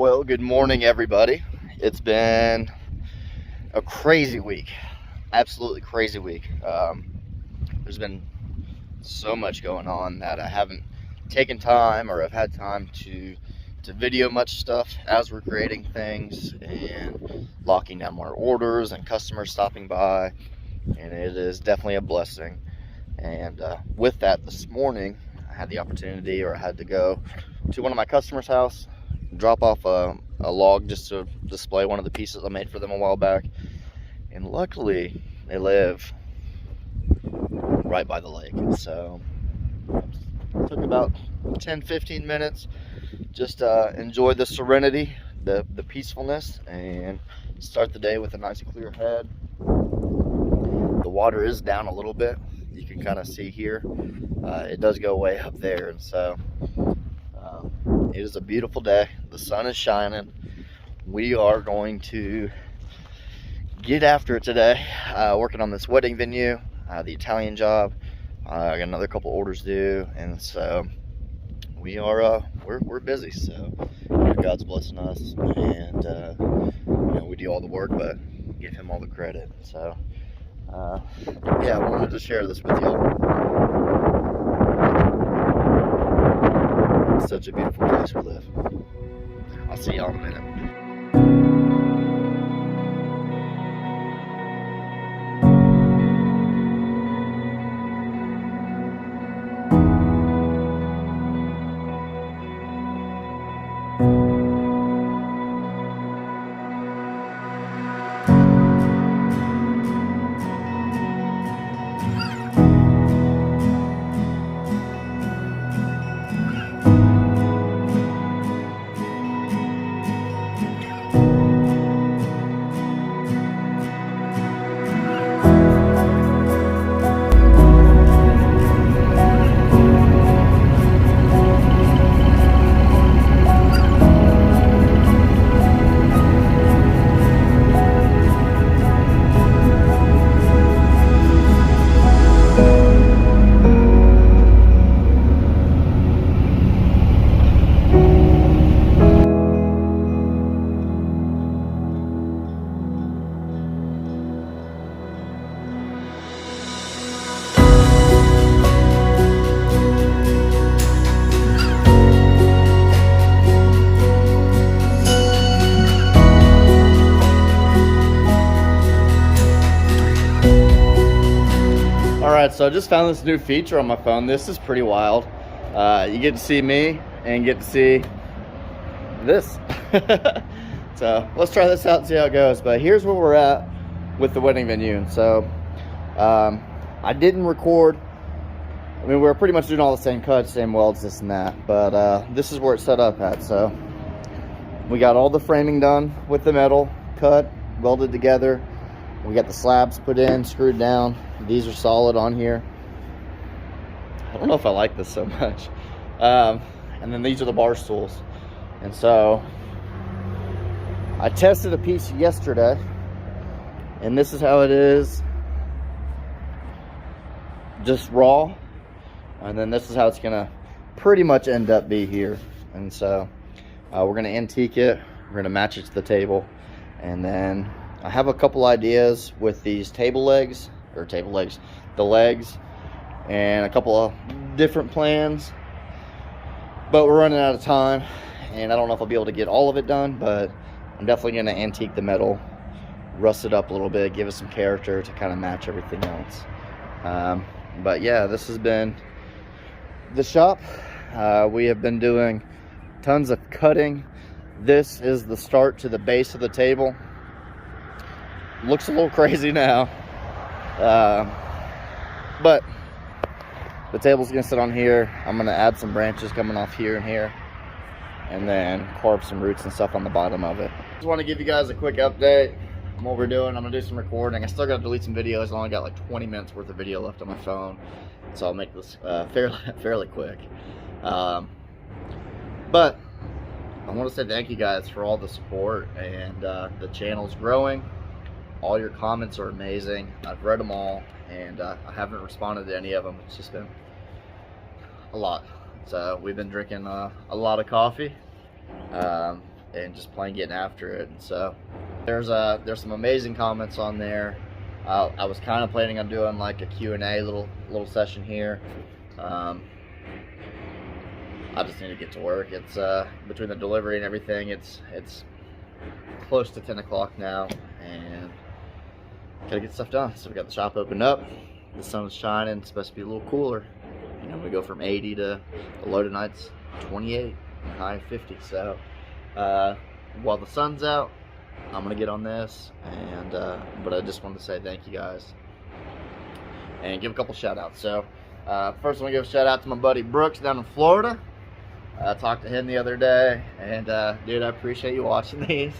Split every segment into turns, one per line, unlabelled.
Well, good morning, everybody. It's been a crazy week, absolutely crazy week. There's been so much going on that I haven't taken time or have had time to video much stuff as we're creating things and locking down more orders and customers stopping by, and it is definitely a blessing. And with that, this morning I had the opportunity, or I had to go to one of my customers' house, drop off a log just to display one of the pieces I made for them a while back. And luckily they live right by the lake, so it took about 10-15 minutes just enjoy the serenity, the peacefulness, and start the day with a nice clear head. The water is down a little bit, you can kind of see here. It does go way up there, and so it is a beautiful day. The sun is shining. We are going to get after it today, working on this wedding venue, the Italian job. I got another couple orders due, and so we are we're busy. So God's blessing us, and we do all the work, but give Him all the credit. So yeah, I wanted to share this with y'all. It's such a beautiful place we live. I'll see y'all in a minute. Alright, so I just found this new feature on my phone. This is pretty wild. You get to see me and get to see this. So let's try this out and see how it goes. But here's where we're at with the wedding venue. And so I didn't record. I mean, we're pretty much doing all the same cuts, same welds, this and that. But this is where it's set up at. So we got all the framing done with the metal cut, welded together. We got the slabs put in, screwed down. These are solid on here. I don't know if I like this so much. And then these are the bar stools. And so I tested a piece yesterday, and this is how it is, just raw. And then this is how it's gonna pretty much end up be here. And so we're gonna antique it. We're gonna match it to the table, and then I have a couple ideas with these the legs, and a couple of different plans, but we're running out of time, and I don't know if I'll be able to get all of it done, but I'm definitely going to antique the metal, rust it up a little bit, give it some character to kind of match everything else. But yeah, this has been the shop. We have been doing tons of cutting. This is the start to the base of the table. Looks a little crazy now, but the table's gonna sit on here. I'm gonna add some branches coming off here and here, and then carve some roots and stuff on the bottom of it. Just want to give you guys a quick update on what we're doing. I'm gonna do some recording. I still gotta delete some videos. I only got like 20 minutes worth of video left on my phone, so I'll make this fairly quick. But I want to say thank you guys for all the support, and the channel's growing. All your comments are amazing. I've read them all, and I haven't responded to any of them. It's just been a lot. So we've been drinking a lot of coffee. and just plain getting after it. And so there's some amazing comments on there. I was kind of planning on doing like a Q&A little session here. I just need to get to work. It's between the delivery and everything, it's close to 10 o'clock now, and gotta get stuff done. So we got the shop opened up, the sun's shining, it's supposed to be a little cooler. You know, we go from 80 to the low tonight's 28 and high 50. So while the sun's out, I'm gonna get on this, and but I just wanted to say thank you guys and give a couple shout outs. So first I want to give a shout out to my buddy Brooks down in Florida. I talked to him the other day, and dude, I appreciate you watching these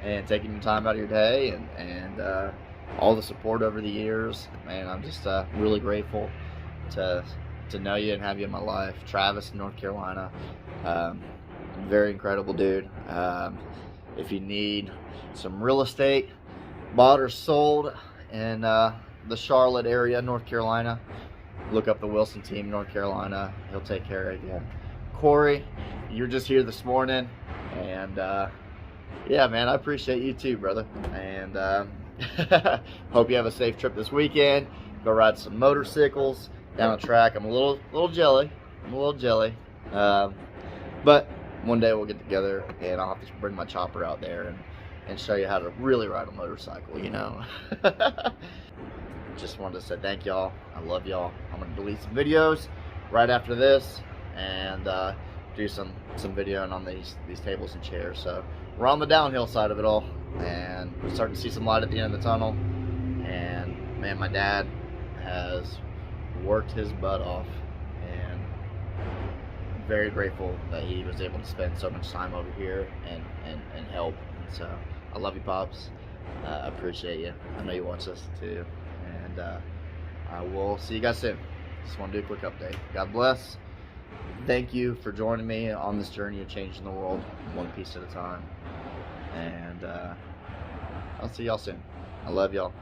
and taking your time out of your day, and all the support over the years. Man, I'm just really grateful to know you and have you in my life. Travis in North Carolina, very incredible dude. If you need some real estate bought or sold in the Charlotte area, North Carolina, look up the Wilson team, North Carolina. He'll take care of you. Corey, you're just here this morning, and yeah, man, I appreciate you too, brother. And hope you have a safe trip this weekend. Go ride some motorcycles down the track. I'm a little jelly. But one day we'll get together, and I'll have to bring my chopper out there and show you how to really ride a motorcycle, you know. Just wanted to say thank y'all. I love y'all. I'm gonna delete some videos right after this, and do some videoing on these tables and chairs. So we're on the downhill side of it all, and we're starting to see some light at the end of the tunnel. And man, my dad has worked his butt off, and very grateful that he was able to spend so much time over here and help. And so I love you, Pops. I appreciate you. I know you watch this too, and I will see you guys soon. Just want to do a quick update. God bless. Thank you for joining me on this journey of changing the world one piece at a time. And I'll see y'all soon. I love y'all.